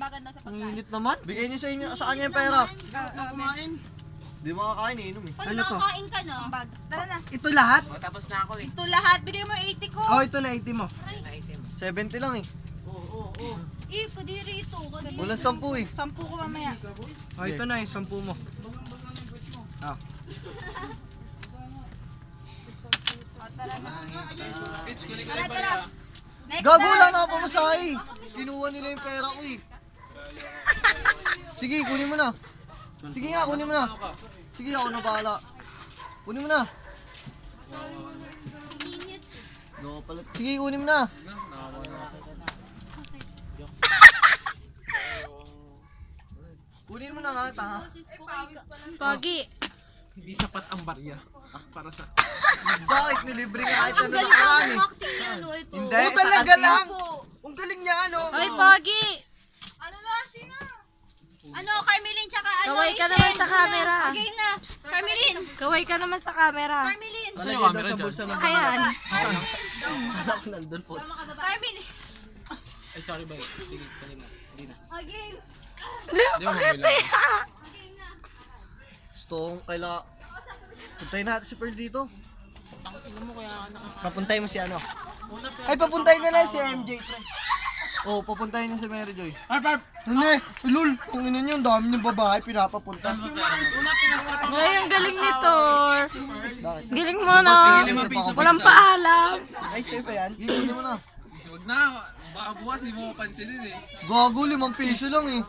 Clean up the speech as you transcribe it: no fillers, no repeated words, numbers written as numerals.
maganda sa pagkain. Ang init naman. Bigay niyo sa kanya yung pera. Kumain. Di makakain, inom eh. Pag Ano to? nakakain ka na. Ang bag. Tara na. Ito lahat? Tapos na ako eh. Ito lahat. Bigay mo 80 ko. Oh, ito na 80 mo. 70 lang eh. Kadiri ito. Kadiri. Walang 10 eh. 10 ko mamaya. Oh, ito na yung 10 mo. Ah. Tara na. Tara. Next Gago na. lang ako pamasahe. Kinuha nila yung pera ko eh. Sige, kunin mo na. Sige nga, kunin mo na. Sige, ako na bahala. Kunin mo na. Init. Loko pala. Sige, kunin mo na. Kunin mo na nga, tanga. Sis ko kay Pogi. Hindi sapat ang barya. Para sa... Bakit nilibre nga kahit Ang ano galing nakaraan ang eh? acting niya, no? Ito. Hindi, Oh, sa talaga kantin. lang. Po. Ang galing niya, ano? Hoy, Pogi. Ano na? Sino? Ano, Carmelin, tsaka ano, Kaway ka Ishel, naman sa ano, camera. Bigay na. Carmelin. Kaway ka naman sa camera. Carmelin. Saan yung Daw camera sa dyan? bulsa ng Ayan. anak nandun po. Carmelin. Ay, sorry ba? Sige, pwede mo. Hindi na. Okay. Hindi mo mabila. Okay na. Gusto kong kailangan. Puntayin natin si Pearl dito. Papuntay mo si ano? Ay, papuntayin ka na si MJ, pre. Oo, papuntayin niya si Mary Joy. Ano eh? Lul, ang ina niyo, ang dami niyong babae pinapapunta. Ay, ang galing nito. Bakit? Galing mo, no? Walang paalam. Ay, sa'yo ba yan? Hindi mo na. Huwag na. Baka bukas, hindi mo mapansinin eh. Gago, 5 piso lang eh.